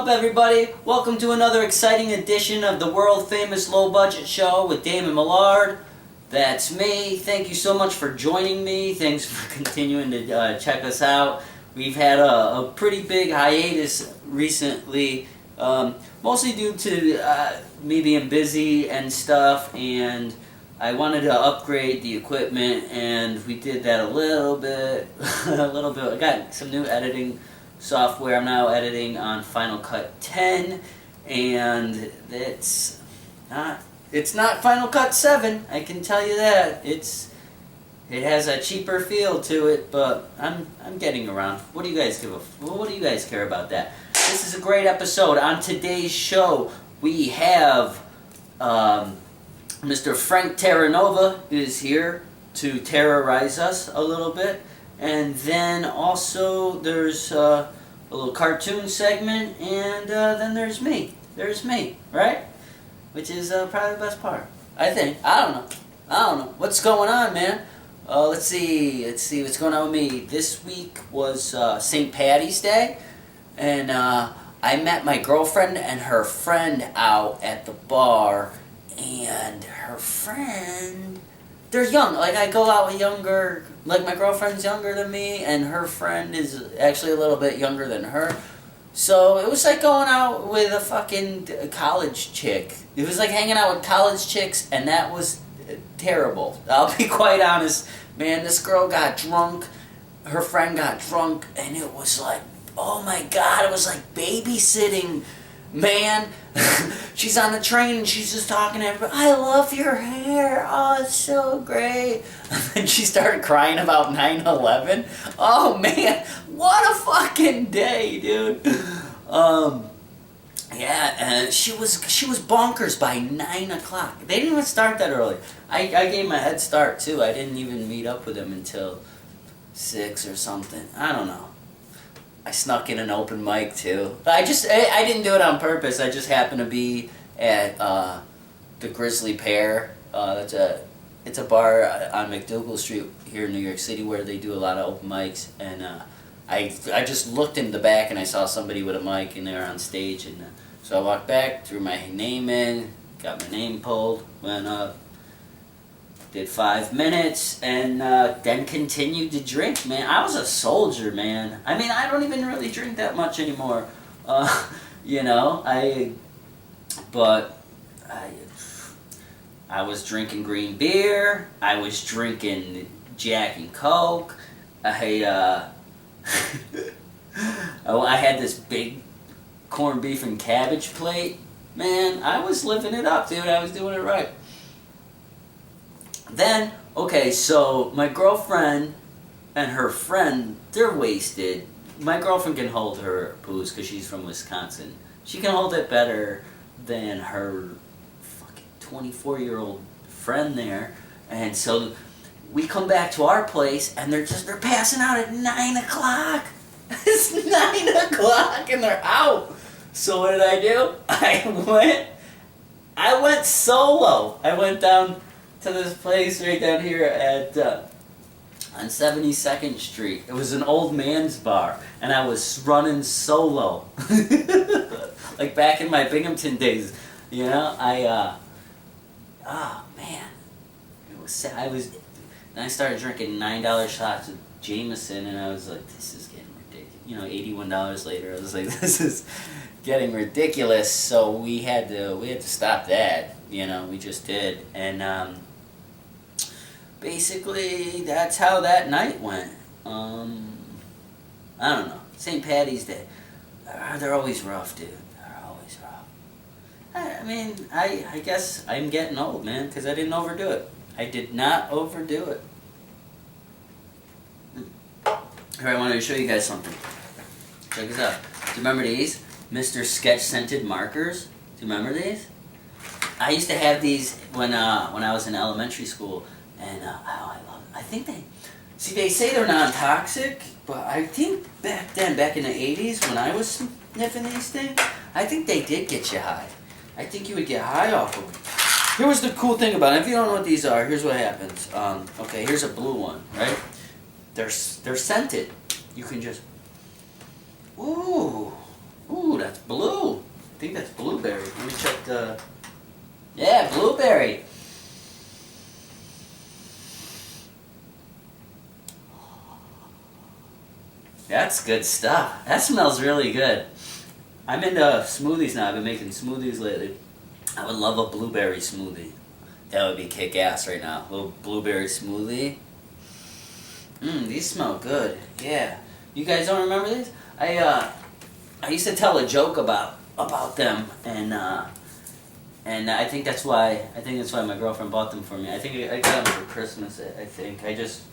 up, everybody? Welcome to another exciting edition of the world-famous low-budget show with Damon Millard. That's me. Thank you so much for joining me. Thanks for continuing to check us out. We've had a pretty big hiatus recently, mostly due to me being busy and stuff, and I wanted to upgrade the equipment, and we did that a little bit. I got some new editing software. I'm now editing on Final Cut 10, and it's not Final Cut 7. I can tell you that. It has a cheaper feel to it, but I'm getting around. What do you guys care about that? This is a great episode. On today's show, we have Mr. Frank Terranova is here to terrorize us a little bit. And then also there's a little cartoon segment, and then there's me. There's me, right? Which is probably the best part, I think. I don't know. What's going on, man? Let's see what's going on with me. This week was St. Patty's Day, and I met my girlfriend and her friend out at the bar, and her friend, they're young. Like, I go out with younger, like, my girlfriend's younger than me, and her friend is actually a little bit younger than her. So it was like going out with a fucking college chick. It was like hanging out with college chicks, and that was terrible. I'll be quite honest, man. This girl got drunk, her friend got drunk, and it was like, oh my god, it was like babysitting, man. She's on the train and she's just talking to everybody. I love your hair. Oh, it's so great. And she started crying about 9/11. Oh man, what a fucking day, dude. Yeah, and she was bonkers by 9 o'clock. They didn't even start that early. I gave my head start too. I didn't even meet up with them until 6 or something. I don't know. I snuck in an open mic too. I didn't do it on purpose. I just happened to be at the Grizzly Pear. It's a bar on McDougal Street here in New York City where they do a lot of open mics. And I just looked in the back and I saw somebody with a mic and they were on stage. And so I walked back, threw my name in, got my name pulled, went up, did 5 minutes, and then continued to drink, man. I was a soldier, man. I mean, I don't even really drink that much anymore, you know. I was drinking green beer. I was drinking Jack and Coke. I had this big corned beef and cabbage plate. Man, I was living it up, dude. I was doing it right. Then, okay, so my girlfriend and her friend, they're wasted. My girlfriend can hold her booze because she's from Wisconsin. She can hold it better than her fucking 24-year-old friend there. And so we come back to our place and they're passing out at 9 o'clock. It's 9 o'clock and they're out. So what did I do? I went solo. I went down to this place right down here at on 72nd Street. It was an old man's bar, and I was running solo, like back in my Binghamton days. You know, oh man, it was. Then I started drinking $9 shots of Jameson, and I was like, this is getting ridiculous. You know, $81 later, I was like, this is getting ridiculous. So we had to stop that. You know, we just did, and basically, that's how that night went. I don't know. St. Patty's Day. They're always rough, dude. They're always rough. I mean, I guess I'm getting old, man, because I didn't overdo it. I did not overdo it. Here, I wanted to show you guys something. Check this out. Do you remember these? Mr. Sketch Scented Markers. Do you remember these? I used to have these when I was in elementary school. And, I love it. I think they say they're non-toxic, but I think back in the 80s when I was sniffing these things, I think they did get you high. I think you would get high off of them. Here was the cool thing about it. If you don't know what these are, here's what happens. Okay, here's a blue one, right? They're scented. You can just, ooh, that's blue. I think that's blueberry. Let me check the... Yeah, blueberry. That's good stuff. That smells really good. I'm into smoothies now. I've been making smoothies lately. I would love a blueberry smoothie. That would be kick-ass right now. A little blueberry smoothie. These smell good. Yeah. You guys don't remember these? I used to tell a joke about them, and I think that's why my girlfriend bought them for me. I think I got them for Christmas. I think I just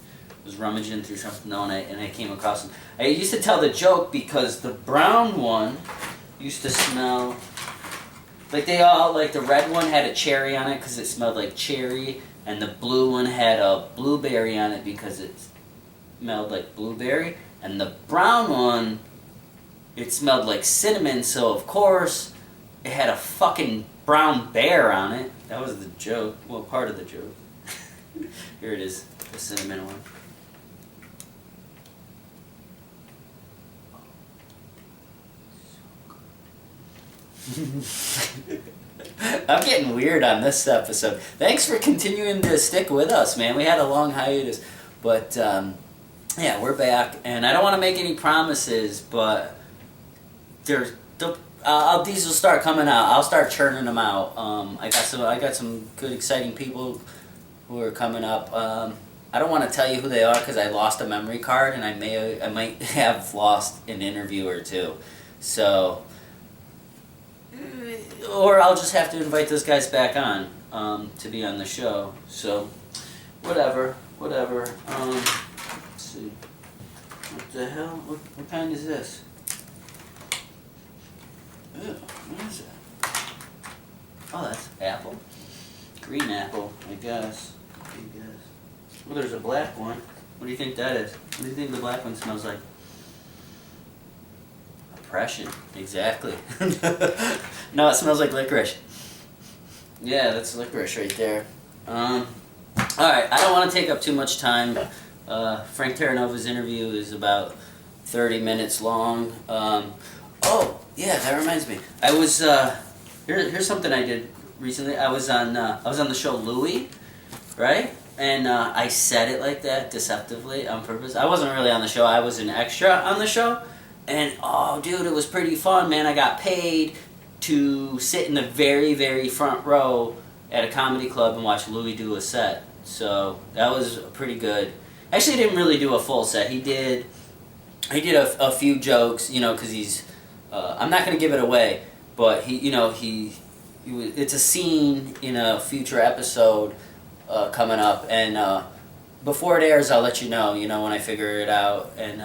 was rummaging through something and I came across them. I used to tell the joke because the brown one used to smell like the red one had a cherry on it because it smelled like cherry, and the blue one had a blueberry on it because it smelled like blueberry, and the brown one, it smelled like cinnamon, so of course it had a fucking brown bear on it. That was the joke. Well, part of the joke. Here it is, the cinnamon one. I'm getting weird on this episode. Thanks for continuing to stick with us, man. We had a long hiatus, but yeah, we're back, and I don't want to make any promises, but these will start coming out. I'll start churning them out. I got some good, exciting people who are coming up. I don't want to tell you who they are because I lost a memory card, and I might have lost an interview or two. So, or I'll just have to invite those guys back on to be on the show. So, whatever. Let's see. What the hell? What kind is this? Ew, what is that? Oh, that's apple. Green apple, I guess. Well, there's a black one. What do you think that is? What do you think the black one smells like? Oppression. Exactly. No, it smells like licorice. Yeah, that's licorice right there. Alright, I don't want to take up too much time. Frank Terranova's interview is about 30 minutes long. Oh, yeah, that reminds me. I was here's something I did recently. I was on the show Louie, right? And I said it like that deceptively on purpose. I wasn't really on the show. I was an extra on the show. And oh, dude, it was pretty fun, man. I got paid to sit in the very, very front row at a comedy club and watch Louie do a set. So that was pretty good. Actually, he didn't really do a full set. He did a few jokes, because he's. I'm not going to give it away, but it's a scene in a future episode coming up, and before it airs, I'll let you know. When I figure it out, and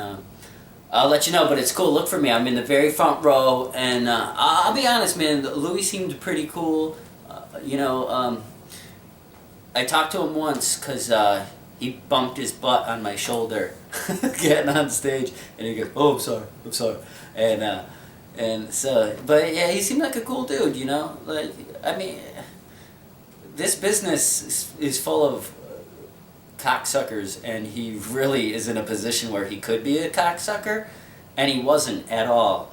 I'll let you know. But it's cool. Look for me. I'm in the very front row, and I'll be honest, man. Louis seemed pretty cool. I talked to him once because he bumped his butt on my shoulder getting on stage, and he goes, "Oh, I'm sorry," and so, but yeah, he seemed like a cool dude, Like, I mean, this business is full of cocksuckers, and he really is in a position where he could be a cocksucker, and he wasn't at all.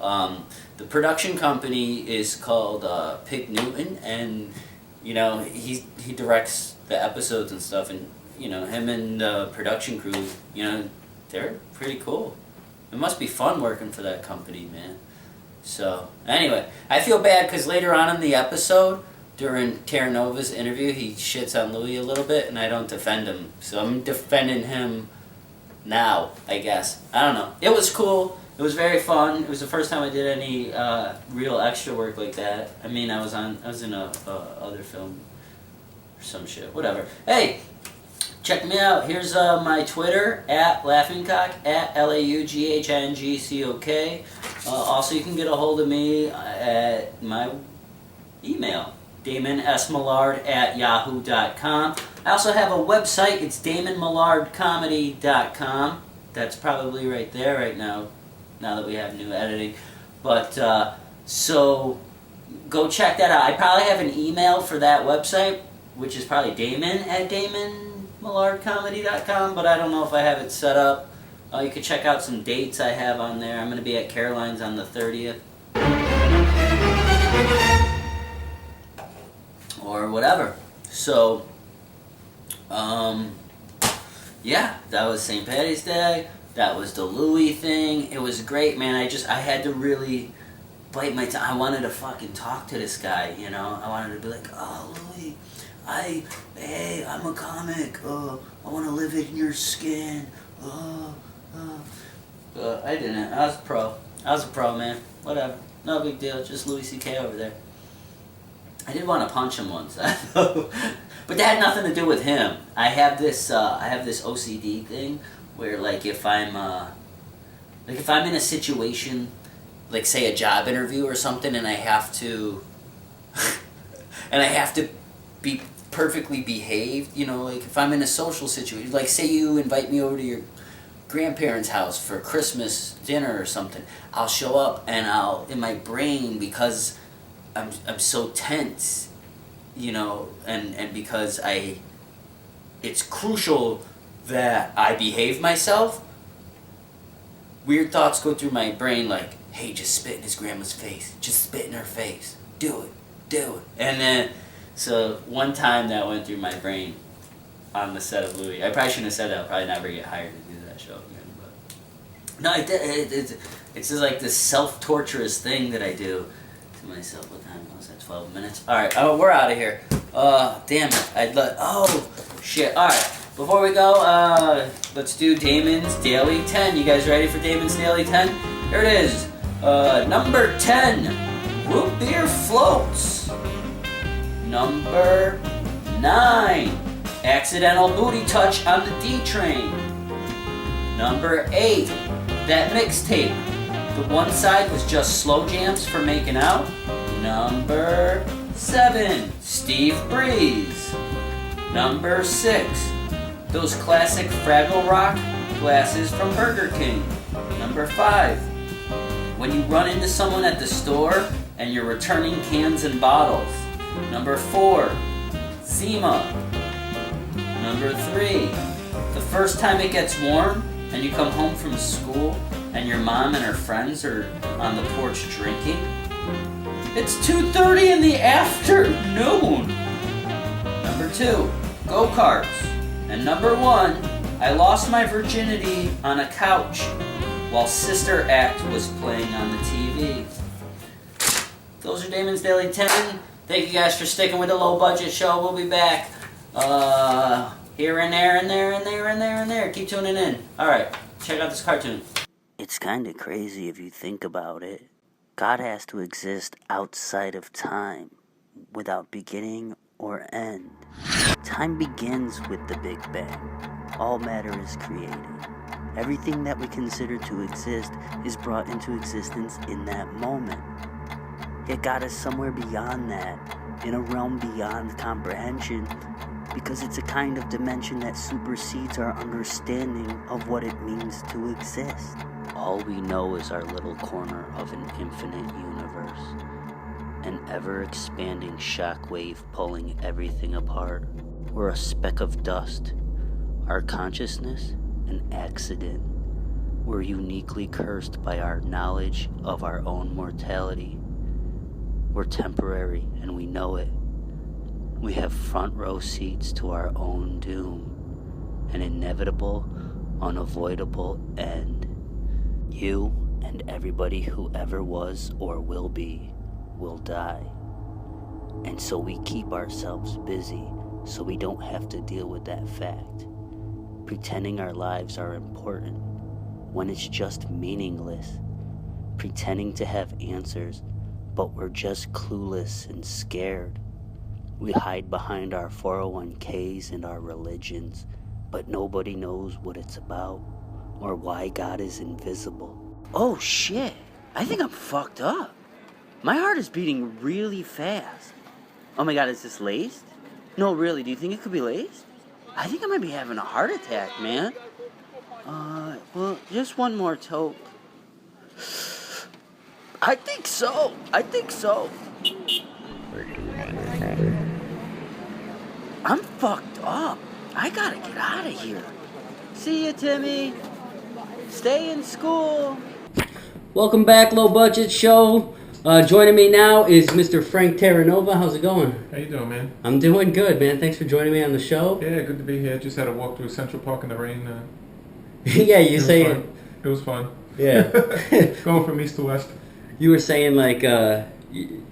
The production company is called Pig Newton, and he directs the episodes and stuff, and him and the production crew, they're pretty cool. It must be fun working for that company, man. So, anyway, I feel bad because later on in the episode, during Terranova's interview, he shits on Louis a little bit, and I don't defend him. So I'm defending him now, I guess. I don't know. It was cool. It was very fun. It was the first time I did any real extra work like that. I mean, I was in a other film or some shit. Whatever. Hey, check me out. Here's my Twitter, @LaughingCock, @LAUGHINGCOK. Also, you can get a hold of me at my email, DamonSMillard@yahoo.com. I also have a website. It's DamonMillardComedy.com. That's probably right there right now that we have new editing. But, so, go check that out. I probably have an email for that website, which is probably Damon@DamonMillardComedy.com, but I don't know if I have it set up. You can check out some dates I have on there. I'm going to be at Caroline's on the 30th. or whatever. So, yeah, that was St. Patty's Day. That was the Louis thing. It was great, man. I had to really bite my tongue. I wanted to fucking talk to this guy, you know? I wanted to be like, oh, Louis, hey, I'm a comic. I want to live in your skin. But I didn't. I was a pro, man. Whatever. No big deal. Just Louis C.K. over there. I did want to punch him once. But that had nothing to do with him. I have this OCD thing where, like, if I'm in a situation, like, say, a job interview or something, and I have to be perfectly behaved, you know, like, if I'm in a social situation, like, say you invite me over to your grandparents' house for Christmas dinner or something, I'll show up and in my brain, because I'm so tense, you know, and because it's crucial that I behave myself, weird thoughts go through my brain like, hey, just spit in his grandma's face. Just spit in her face. Do it. And then, so one time that went through my brain on the set of Louis. I probably shouldn't have said that. I'll probably never get hired to do that show again. But no, it's just like this self-torturous thing that I do to myself. What time was that? 12 minutes? All right, we're out of here. Damn it. Oh, shit. All right. Before we go, let's do Damon's Daily 10. You guys ready for Damon's Daily 10? Here it is. Number 10, root beer floats. Number 9, accidental booty touch on the D train. Number 8, that mixtape. The one side was just slow jams for making out. Number 7, Steve Breeze. Number 6, those classic Fraggle Rock glasses from Burger King. Number 5, when you run into someone at the store and you're returning cans and bottles. Number 4, Zima. Number 3, the first time it gets warm and you come home from school and your mom and her friends are on the porch drinking. It's 2:30 in the afternoon. Number 2, go-karts. And number 1, I lost my virginity on a couch while Sister Act was playing on the TV. Those are Damon's Daily 10. Thank you guys for sticking with the low budget show. We'll be back here and there and there and there and there and there. Keep tuning in. Alright, check out this cartoon. It's kind of crazy if you think about it. God has to exist outside of time, without beginning or end. Time begins with the Big Bang. All matter is created. Everything that we consider to exist is brought into existence in that moment. Yet God is somewhere beyond that, in a realm beyond comprehension, because it's a kind of dimension that supersedes our understanding of what it means to exist. All we know is our little corner of an infinite universe, an ever-expanding shockwave pulling everything apart. We're a speck of dust. Our consciousness, an accident. We're uniquely cursed by our knowledge of our own mortality. We're temporary, and we know it. We have front row seats to our own doom, an inevitable, unavoidable end. You and everybody who ever was or will be will die. And so we keep ourselves busy so we don't have to deal with that fact, pretending our lives are important when it's just meaningless, pretending to have answers, but we're just clueless and scared. We hide behind our 401ks and our religions, but nobody knows what it's about or why God is invisible. Oh shit, I think I'm fucked up. My heart is beating really fast. Oh my God, is this laced? No, really, do you think it could be laced? I think I might be having a heart attack, man. Well, just one more toke. I think so. I'm fucked up. I gotta get out of here. See ya, Timmy. Stay in school. Welcome back, Low Budget Show. Joining me now is Mr. Frank Terranova. How's it going? How you doing, man? I'm doing good, man. Thanks for joining me on the show. Yeah, good to be here. Just had a walk through Central Park in the rain. Yeah, you say it was fun. Yeah. Going from east to west. You were saying like it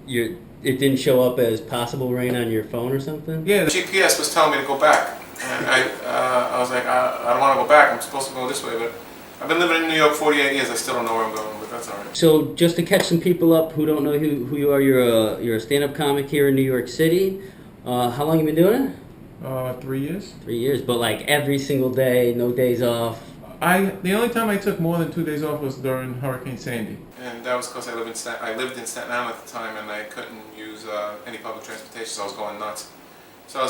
didn't show up as possible rain on your phone or something? Yeah, the GPS was telling me to go back. And I was like, I don't want to go back. I'm supposed to go this way, but I've been living in New York 48 years. I still don't know where I'm going, but that's all right. So just to catch some people up who don't know who you are, you're a stand-up comic here in New York City. How long you been doing it? 3 years. 3 years, but like every single day, no days off. The only time I took more than 2 days off was during Hurricane Sandy. And that was because I lived in Staten Island at the time, and I couldn't use any public transportation, so I was going nuts. So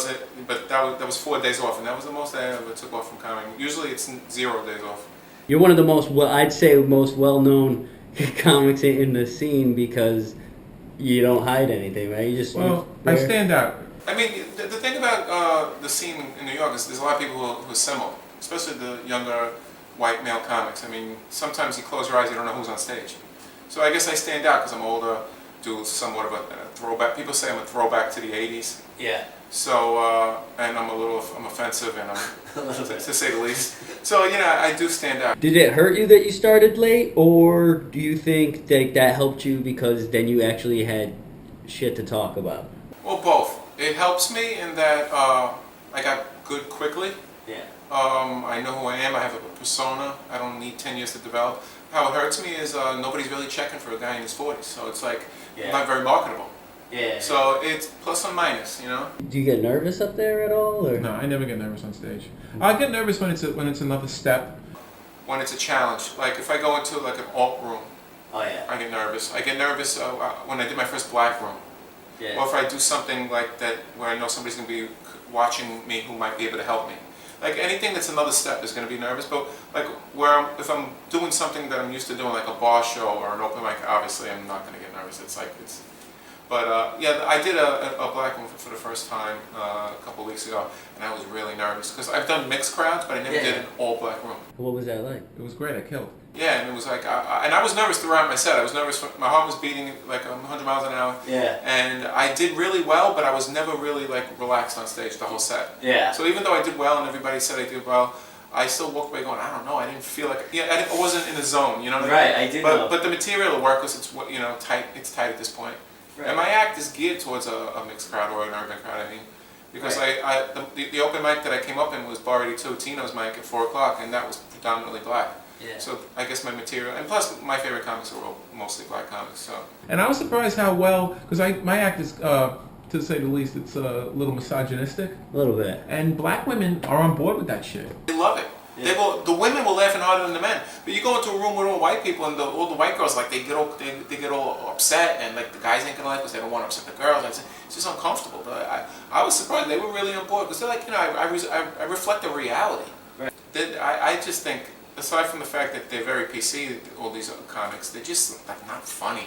but that was 4 days off, and that was the most I ever took off from comedy. Usually it's 0 days off. You're one of the most most well-known comics in the scene because you don't hide anything, right? I stand out. I mean, the thing about the scene in New York is there's a lot of people who assemble, especially the younger white male comics. I mean, sometimes you close your eyes, you don't know who's on stage. So I guess I stand out because I'm older, do somewhat of a throwback. People say I'm a throwback to the 80s. Yeah. So, and I'm offensive, and to say the least. So, I do stand out. Did it hurt you that you started late, or do you think that helped you because then you actually had shit to talk about? Well, both. It helps me in that I got good quickly. Yeah. I know who I am. I have a persona. I don't need 10 years to develop. How it hurts me is nobody's really checking for a guy in his 40s. So it's like I'm not very marketable. Yeah. So it's plus and minus, Do you get nervous up there at all, or? No, I never get nervous on stage. I get nervous when it's another step. When it's a challenge, like if I go into like an alt room, I get nervous. I get nervous when I did my first black room. Yeah. Or if I do something like that where I know somebody's going to be watching me who might be able to help me. Like anything that's another step is going to be nervous, but like if I'm doing something that I'm used to doing, like a bar show or an open mic, obviously I'm not going to get nervous. But yeah, I did a black room for the first time a couple of weeks ago, and I was really nervous because I've done mixed crowds, but I never did an all black room. What was that like? It was great. I killed. Yeah, and it was like, and I was nervous throughout my set. I was nervous. My heart was beating like 100 miles an hour. Yeah. And I did really well, but I was never really like relaxed on stage the whole set. Yeah. So even though I did well and everybody said I did well, I still walked away going, I don't know. I didn't feel like, I wasn't in the zone. You know what I mean? Right. I did. But the material will work because it's tight. It's tight at this point. Right. And my act is geared towards a mixed crowd or an urban crowd. I mean, because the open mic that I came up in was Bar 82, Tino's mic at 4 o'clock, and that was predominantly black. Yeah. So I guess my material, and plus my favorite comics are all mostly black comics. So. And I was surprised how well, because my act is, to say the least, it's a little misogynistic. A little bit. And black women are on board with that shit. They love it. Yeah. The women were laughing harder than the men. But you go into a room with all white people, and all the white girls, like they get all upset, and like the guys ain't gonna like because they don't want to upset the girls. It's just uncomfortable. But I was surprised they were really on board because they're like, I reflect a reality. Right. I just think, aside from the fact that they're very PC, all these comics, they're just like not funny.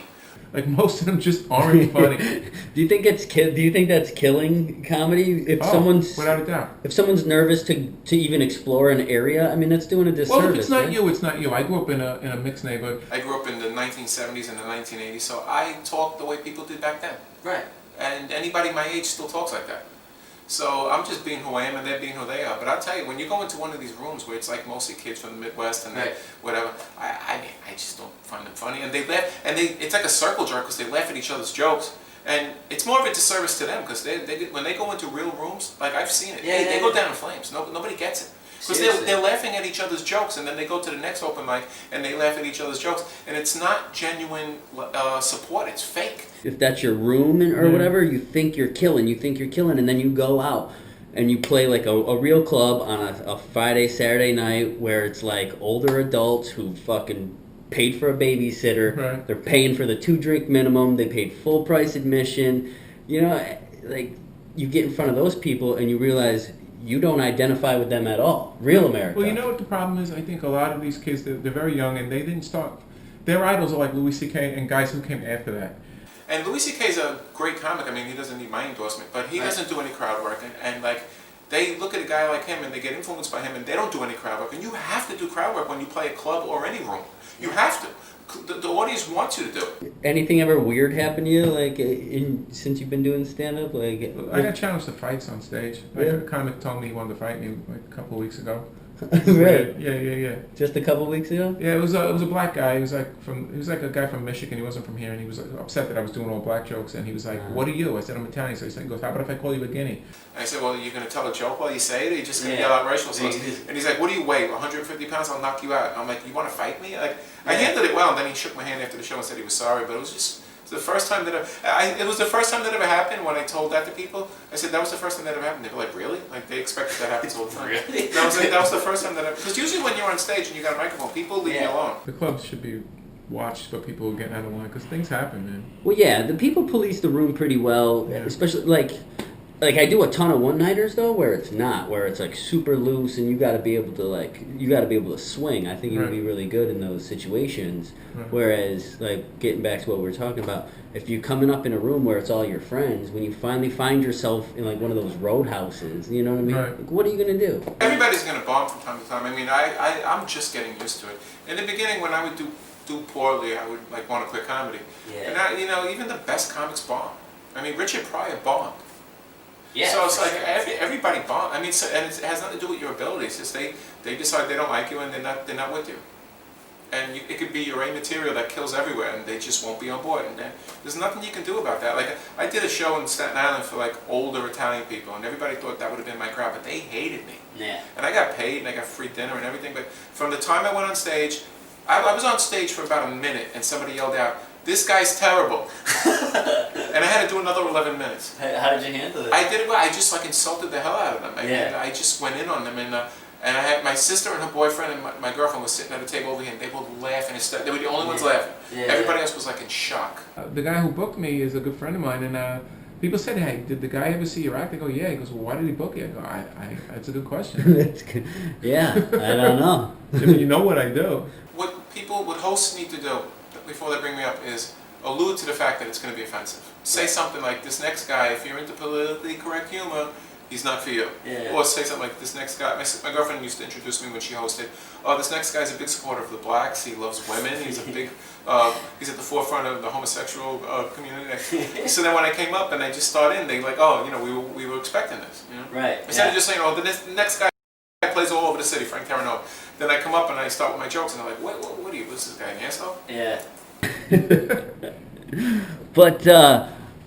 Like most of them just aren't funny. Do you think that's killing comedy? Without a doubt. If someone's nervous to even explore an area, I mean that's doing a disservice. Well, if it's not you, it's not you. I grew up in a mixed neighborhood. I grew up in the 1970s and the 1980s, so I talked the way people did back then. Right. And anybody my age still talks like that. So I'm just being who I am, and they're being who they are. But I'll tell you, when you go into one of these rooms where it's like mostly kids from the Midwest and whatever, I just don't find them funny. And they laugh, and it's like a circle jerk because they laugh at each other's jokes. And it's more of a disservice to them because when they go into real rooms, like I've seen it, they go down in flames. Nobody gets it. Because they're laughing at each other's jokes, and then they go to the next open mic and they laugh at each other's jokes, and it's not genuine support; it's fake. If that's your room or whatever, you think you're killing, and then you go out and you play like a real club on a Friday, Saturday night where it's like older adults who fucking paid for a babysitter. Right. They're paying for the 2-drink minimum. They paid full price admission. Like you get in front of those people and you realize you don't identify with them at all. Real America. Well, you know what the problem is? I think a lot of these kids, they're very young and they didn't start. Their idols are like Louis C.K. and guys who came after that. And Louis C.K. is a great comic. I mean, he doesn't need my endorsement, but he doesn't do any crowd work. And like, they look at a guy like him and they get influenced by him and they don't do any crowd work. And you have to do crowd work when you play a club or any room. You have to. The audience wants you to do. Anything ever weird happen to you, like since you've been doing stand-up? Like, I got challenged to fights on stage. Like, Yeah. a comic told me he wanted to fight me like a couple of weeks ago. Right. Yeah. Just a couple weeks ago? Yeah, it was a black guy. He was like a guy from Michigan. He wasn't from here, and he was upset that I was doing all black jokes. And he was like, "What are you?" I said, "I'm Italian." So he goes, "How about if I call you a guinea?" And I said, well, you're going to tell a joke while you say it, or you're just going to Yeah. yell out racial slurs? And he's like, what do you weigh, 150 pounds? I'll knock you out. I'm like, you want to fight me? Like, I handled it well, and then he shook my hand after the show and said he was sorry, but it was just the first time that it was the first time that ever happened when I told that to people. I said, that was the first time that ever happened. They were like, really? Like, they expected that happens all the time. Really? That was the first time that ever, because usually when you're on stage and you got a microphone, people leave you alone. The clubs should be watched for people who get out of line because things happen, man. Well, yeah, the people police the room pretty well, Yeah. especially like I do a ton of one-nighters though, where it's like super loose, and you got to be able to swing. I think you would be really good in those situations. Right. Whereas, like, getting back to what we were talking about, if you're coming up in a room where it's all your friends, when you finally find yourself in like one of those roadhouses, you know what I mean? Right. Like, what are you gonna do? Everybody's going to bomb from time to time. I mean, I'm just getting used to it. In the beginning, when I would do poorly, I would like want to quit comedy. Yeah. And I, even the best comics bomb. I mean, Richard Pryor bombed. Yeah, So it's for like sure. everybody bomb. I mean, and it has nothing to do with your abilities. It's just they decide they don't like you and they're not with you. And it could be your A material that kills everywhere, and they just won't be on board. And then there's nothing you can do about that. Like, I did a show in Staten Island for like older Italian people, and everybody thought that would have been my crowd, but they hated me. Yeah. And I got paid, and I got free dinner and everything. But from the time I went on stage, I was on stage for about a minute, and somebody yelled out, "This guy's terrible," and I had to do another 11 minutes. How did you handle it? I did it well. I just like insulted the hell out of them. I just went in on them, and I had my sister and her boyfriend and my girlfriend was sitting at a table over here, and they were laughing. They were the only ones laughing. Yeah, Everybody else was like in shock. The guy who booked me is a good friend of mine, and people said, "Hey, did the guy ever see your act?" I go, "Yeah." He goes, "Well, why did he book you?" I go, "That's a good question." That's good. Yeah, I don't know. Jimmy, you know what I do. What hosts need to do before they bring me up is allude to the fact that it's going to be offensive. Say something like, "This next guy, if you're into politically correct humor, he's not for you." Yeah. Or say something like, "This next guy," my girlfriend used to introduce me when she hosted, "Oh, this next guy's a big supporter of the blacks, he loves women, he's a big, he's at the forefront of the homosexual community." So then when I came up and I just started in, they like, "Oh, we were expecting this." Right. Instead of just saying, "Oh, the next guy plays all over the city, Frank Terranova." Then I come up and I start with my jokes and they're like, what are you, what's this guy, an asshole? Yeah. But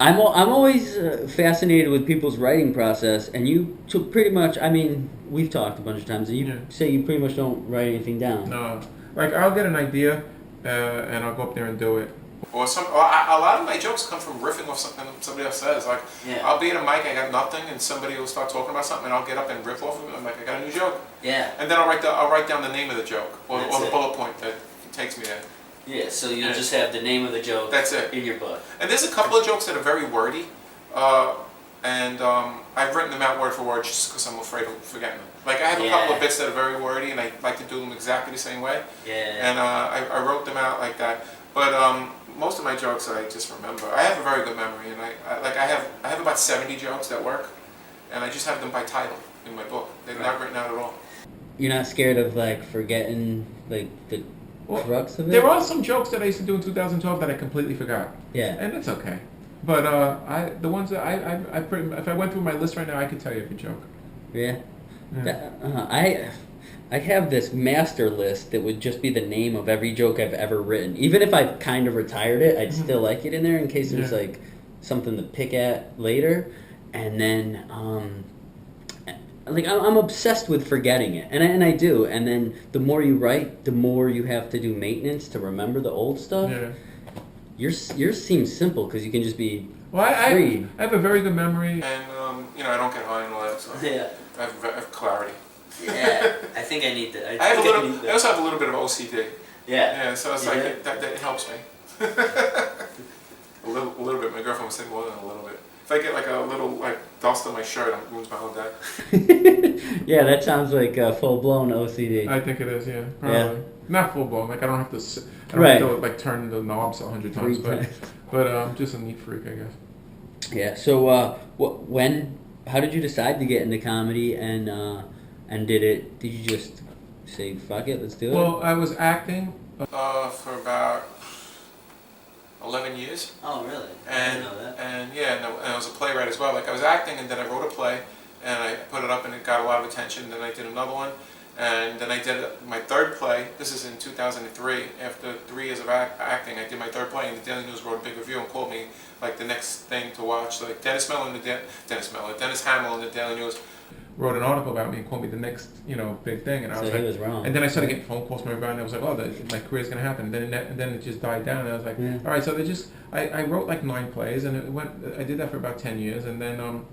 I'm always fascinated with people's writing process, and you took pretty much. I mean, we've talked a bunch of times, and you say you pretty much don't write anything down. No, like I'll get an idea, and I'll go up there and do it. Or a lot of my jokes come from riffing off something somebody else says. Like, I'll be at a mic, I got nothing, and somebody will start talking about something, and I'll get up and riff off of it. I'm like, I got a new joke. Yeah. And then I'll write down the name of the joke, or That's the it. bullet point that takes me there. Yeah, so you'll just have the name of the joke That's it. in your book. And there's a couple of jokes that are very wordy, and I've written them out word for word just because I'm afraid of forgetting them. Like, I have a couple of bits that are very wordy, and I like to do them exactly the same way. Yeah. And I wrote them out like that. But most of my jokes I just remember. I have a very good memory, and I have about 70 jokes that work, and I just have them by title in my book. They're not written out at all. You're not scared of like forgetting like the crux of it? There are some jokes that I used to do in 2012 that I completely forgot. Yeah. And it's okay. But the ones that if I went through my list right now, I could tell you every joke. Yeah. I have this master list that would just be the name of every joke I've ever written. Even if I've kind of retired it, I'd still like it in there in case there's like something to pick at later. And then like I'm obsessed with forgetting it, and I do. And then the more you write, the more you have to do maintenance to remember the old stuff. Yeah. Yours seems simple because you can just be Well, free. I have a very good memory. And I don't get high and all that, so Yeah. I have clarity. Yeah. I think I need that. I also have a little bit of OCD. Yeah. Yeah, so it's like that helps me. a little bit. My girlfriend was saying more than a little bit. If I get like a little like dust on my shirt, it ruins my whole day. Yeah, that sounds like full blown OCD. I think it is, yeah. Probably. Yeah. Not full blown. Like I don't have to. I don't Right. have to like turn the knobs 100 times, Three times. but I'm just a neat freak, I guess. Yeah. So when how did you decide to get into comedy, and did you just say fuck it, let's do it? Well, I was acting. For about 11 years. Oh, really? I And, didn't know that. and I was a playwright as well. Like I was acting, and then I wrote a play, and I put it up, and it got a lot of attention. Then I did another one, and then I did my third play. This is in 2003. After 3 years of acting, I did my third play, and the Daily News wrote a big review and called me like the next thing to watch. Like Dennis Hamill in the Daily News Wrote an article about me and called me the next, big thing, and I was So like, he was wrong. and then I started getting phone calls from everybody, and I was like, oh, my career's gonna happen. And then it just died down, and I was like, Yeah. all right. So I wrote like 9 plays, and I did that for about 10 years, and then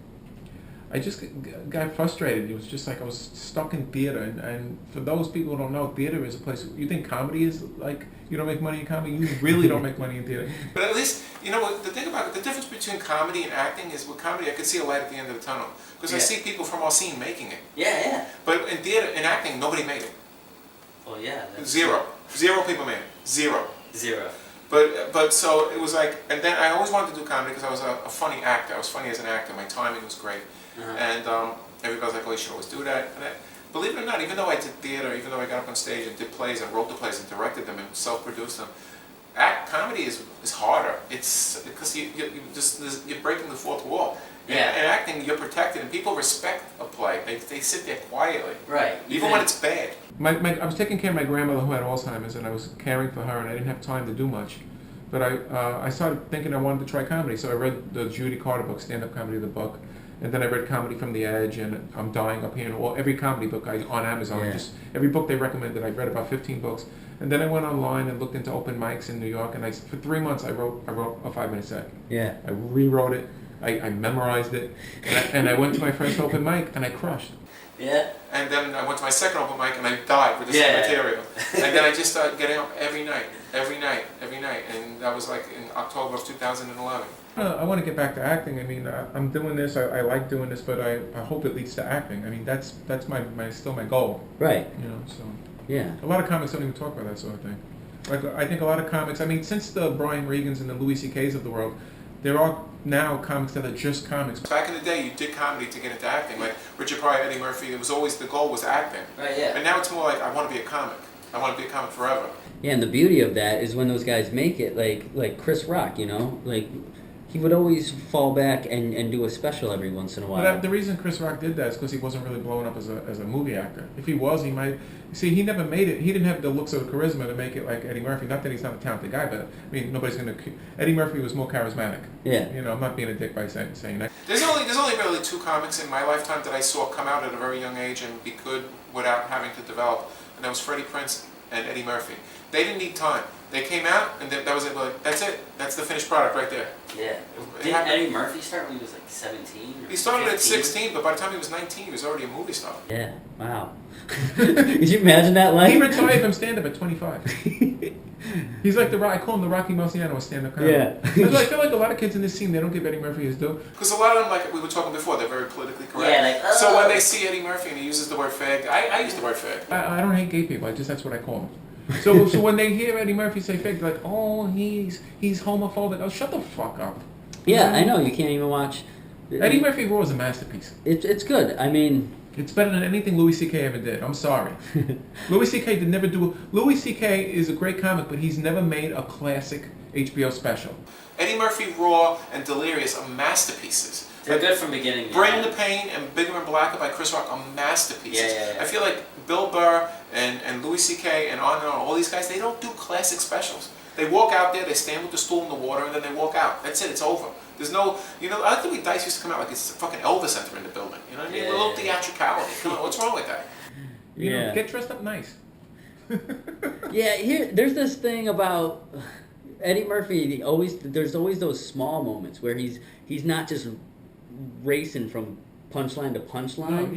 I just got frustrated. It was just like I was stuck in theater, and for those people who don't know, theater is a place. You think comedy is like you don't make money in comedy? You really don't make money in theater. But at least, what the thing about it, the difference between comedy and acting is with comedy, I could see a light at the end of the tunnel. Because I see people from our scene making it. Yeah. But in theater, in acting, nobody made it. Well, yeah. Zero people made it. Zero. Zero. But so it was like, and then I always wanted to do comedy because I was a funny actor. I was funny as an actor. My timing was great. And everybody was like, oh, you should always do that. And believe it or not, even though I did theater, even though I got up on stage and did plays and wrote the plays and directed them and self-produced them, comedy is harder. It's because you're breaking the fourth wall. Yeah. And acting, you're protected, and people respect a play. They sit there quietly. Right. Even when it's bad. I was taking care of my grandmother who had Alzheimer's, and I was caring for her, and I didn't have time to do much. But I started thinking I wanted to try comedy, so I read the Judy Carter book, Stand Up Comedy, the book, and then I read Comedy from the Edge, and I'm Dying Up Here, and every comedy book on Amazon, just every book they recommended. I read about 15 books, and then I went online and looked into open mics in New York, and for 3 months I wrote a 5-minute set. Yeah. I rewrote it. I memorized it, and I went to my first open mic, and I crushed. Yeah. And then I went to my second open mic, and I died with the same material. And then I just started getting up every night, and that was like in October of 2011. I want to get back to acting. I mean, I'm doing this. I like doing this, but I hope it leads to acting. I mean, that's still my goal. Right. So. Yeah. A lot of comics don't even talk about that sort of thing. Like I think a lot of comics. I mean, since the Brian Regans and the Louis C.K.'s of the world, there are now comics that are just comics. Back in the day, you did comedy to get into acting. Like Richard Pryor, Eddie Murphy, it was always the goal was acting. Right, yeah. And now it's more like I want to be a comic. I want to be a comic forever. Yeah, and the beauty of that is when those guys make it, like Chris Rock, like he would always fall back and do a special every once in a while. But the reason Chris Rock did that is because he wasn't really blowing up as a movie actor. If he was, he might. See, he never made it. He didn't have the looks or the charisma to make it like Eddie Murphy. Not that he's not a talented guy, but I mean, nobody's gonna. Eddie Murphy was more charismatic. Yeah. I'm not being a dick by saying that. There's only really 2 comics in my lifetime that I saw come out at a very young age and be good without having to develop, and that was Freddie Prinze and Eddie Murphy. They didn't need time. They came out, and that was it. Like, that's it. That's the finished product right there. Yeah. Didn't Eddie Murphy start when he was like 17? Or He started 15? at 16, but by the time he was 19, he was already a movie star. Yeah. Wow. Could you imagine that life? He retired from stand-up at 25. He's like I call him the Rocky Marciano of stand-up comedy. Yeah. I feel like a lot of kids in this scene, they don't give Eddie Murphy his due. Because a lot of them, like we were talking before, they're very politically correct. Yeah, like, oh. So when they see Eddie Murphy and he uses the word fag, I use the word fag. I don't hate gay people. That's what I call them. So when they hear Eddie Murphy say fag, they're like, oh, he's homophobic. Oh, shut the fuck up. Yeah, I know. You can't even watch. Eddie Murphy Raw is a masterpiece. It's good. I mean, it's better than anything Louis C.K. ever did. I'm sorry. Louis C.K. Louis C.K. is a great comic, but he's never made a classic HBO special. Eddie Murphy Raw and Delirious are masterpieces. They're good from beginning to Bring end. the Pain and Bigger and Blacker by Chris Rock are masterpieces. Yeah. I feel like Bill Burr and Louis C.K. and on, all these guys, they don't do classic specials. They walk out there, they stand with the stool in the water, and then they walk out. That's it, it's over. There's no, I like the way Dice used to come out like it's fucking Elvis entering the building. You know what I mean? A little theatricality. Come on, what's wrong with that? Get dressed up nice. Yeah, there's this thing about Eddie Murphy. There's always those small moments where he's not just racing from punchline to punchline.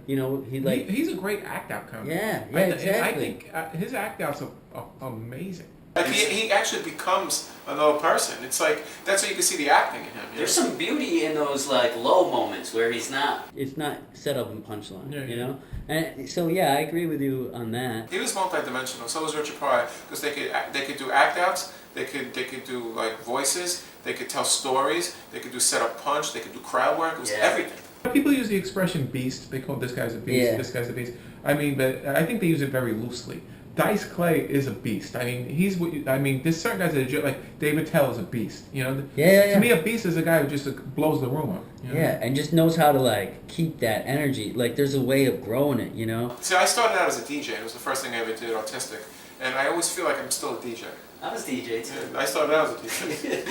No, yeah. He's a great act out comic. Yeah, exactly. I think his act outs are amazing. Like he actually becomes another person. It's like that's how you can see the acting in him. There's some beauty in those like low moments where he's not. It's not set up in punchline. Yeah. And so I agree with you on that. He was multidimensional. So was Richard Pryor because they could do act outs. They could do like voices. They could tell stories. They could do set up punch. They could do crowd work. It was everything. People use the expression beast. They call this guy's a beast, Yeah. this guy's a beast. I mean, but I think they use it very loosely. Dice Clay is a beast. I mean, he's what you, I mean, there's certain guys that are like David Tell is a beast. You know, Yeah. To me, a beast is a guy who just blows the room up. You know? Yeah, and just knows how to like keep that energy. Like there's a way of growing it, you know. See, I started out as a DJ. It was the first thing I ever did artistic, and I always feel like I'm still a DJ. I was DJ too. Yeah, I started out as a DJ.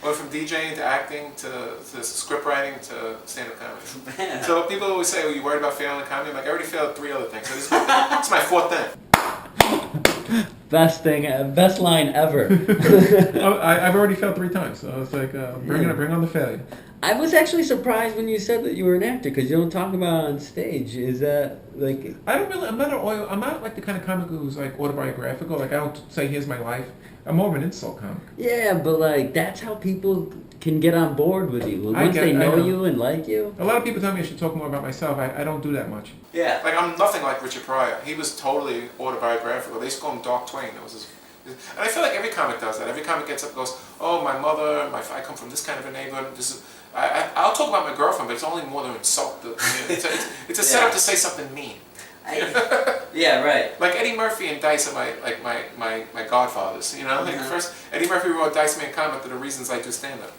Went from DJing to acting to script writing to stand-up comedy. Man. So people always say, "Well, you worried about failing at comedy?" I'm like, I already failed 3 other things. So this is my 4th thing. Best line ever. I've already failed 3 times, so it's like bring on the failure. I was actually surprised when you said that you were an actor because you don't talk about it on stage. Is that like? I'm not like the kind of comic who's like autobiographical. Like I don't say here's my life. I'm more of an insult comic. Yeah, but like that's how people can get on board with you once they know you and like you. A lot of people tell me I should talk more about myself. I don't do that much. Yeah, like I'm nothing like Richard Pryor. He was totally autobiographical. They used to call him Dark Twain. That was his. And I feel like every comic does that. Every comic gets up and goes, "Oh, my mother, I come from this kind of a neighborhood. This is." I'll talk about my girlfriend, but it's only more to insult. It's a setup to say something mean. Yeah, right. Like Eddie Murphy and Dice are my godfathers. You know, like first Eddie Murphy wrote Dice Man comic for the reasons I do stand up.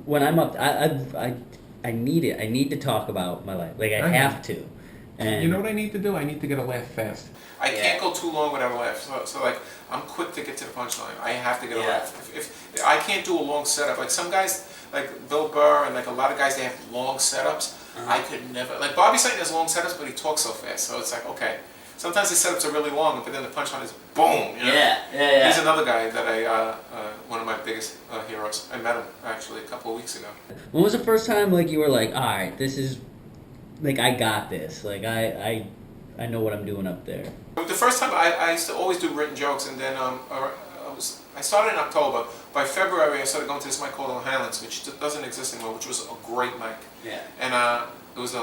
When I'm up, I need it. I need to talk about my life. Like I have to. And you know what I need to do? I need to get a laugh fast. I can't go too long without a laugh. So like I'm quick to get to the punchline. I have to get a laugh. If I can't do a long setup, like some guys, like Bill Burr and like a lot of guys, they have long setups. I could never. Like Bobby Slayton has long setups, but he talks so fast. So it's like okay. Sometimes the setups are really long, but then the punchline is boom. You know? Yeah. He's another guy that I one of my biggest heroes. I met him actually a couple of weeks ago. when was the first time like you were like, all right, this is like I got this. Like I know what I'm doing up there. The first time I used to always do written jokes, and then I started in October. By February, I started going to this mic called Highlands, which doesn't exist anymore, which was a great mic. Yeah. And it was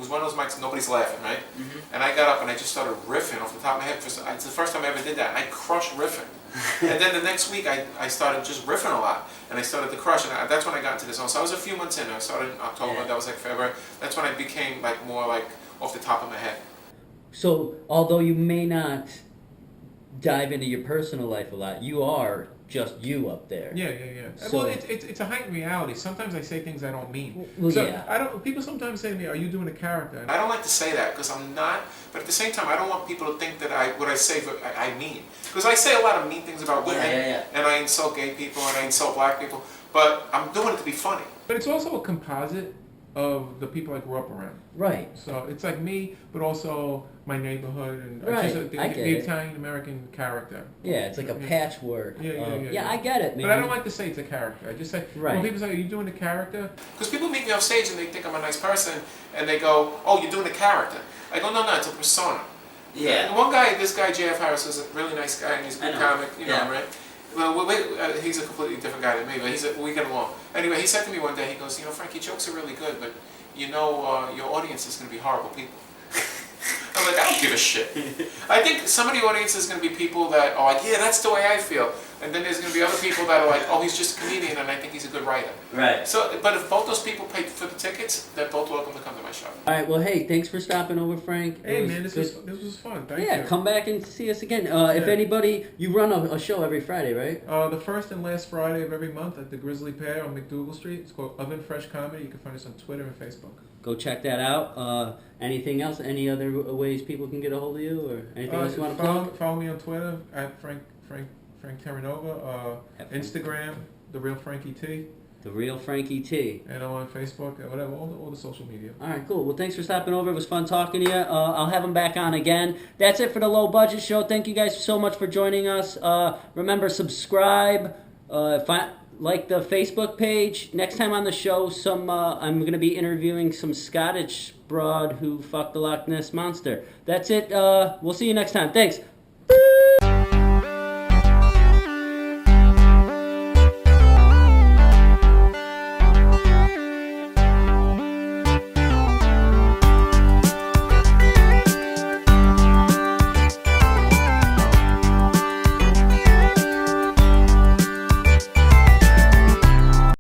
one of those mics nobody's laughing, right? Mm-hmm. And I got up and I just started riffing off the top of my head. It's the first time I ever did that. I crushed riffing. And then the next week, I started just riffing a lot, and I started to crush. And that's when I got into this. So I was a few months in. I started in October. Yeah. That was like February. That's when I became like more like off the top of my head. So although you may not dive into your personal life a lot, you are just you up there. Yeah. So- Well, it's a heightened reality. Sometimes I say things I don't mean. Well, so yeah. People sometimes say to me, "Are you doing a character?" I don't like to say that because I'm not, but at the same time, I don't want people to think that what I say I mean. Because I say a lot of mean things about women, and I insult gay people, and I insult black people, but I'm doing it to be funny. But it's also a composite of the people I grew up around. Right. So it's like me, but also my neighborhood and Right, just I get the it. Italian American character. Yeah, it's like a patchwork. Yeah. I get it, man. But I don't like to say it's a character. I just say, Right. when people say, "Are you doing a character?" Because people meet me off stage and they think I'm a nice person, and they go, "Oh, you're doing a character." I go, "No, it's a persona." Yeah. And one guy, this guy J.F. Harris, is a really nice guy, and he's a good comic. You know him, right? Well, he's a completely different guy than me, but we get along. Anyway, he said to me one day, he goes, "You know, Frank, your jokes are really good, but you know, your audience is going to be horrible people." I'm like, I don't give a shit. I think some of the audience is going to be people that are like, yeah, that's the way I feel. And then there's going to be other people that are like, oh, he's just a comedian and I think he's a good writer. Right. So, but if both those people pay for the tickets, they're both welcome to come to my show. All right, well, hey, thanks for stopping over, Frank. Hey man, this was fun. Thank you. Yeah, come back and see us again. If anybody, you run a show every Friday, right? The first and last Friday of every month at the Grizzly Pear on McDougal Street. It's called Oven Fresh Comedy. You can find us on Twitter and Facebook. Go check that out. Anything else? Any other ways people can get a hold of you, or anything else you want to plug? Follow me on Twitter at Frank Terranova. Instagram, The Real Frankie T. The Real Frankie T. And on Facebook, whatever, all the social media. All right, cool. Well, thanks for stopping over. It was fun talking to you. I'll have him back on again. That's it for the Low Budget Show. Thank you guys so much for joining us. Remember, subscribe. Like the Facebook page. Next time on the show, I'm going to be interviewing some Scottish broad who fucked the Loch Ness Monster. That's it. We'll see you next time. Thanks.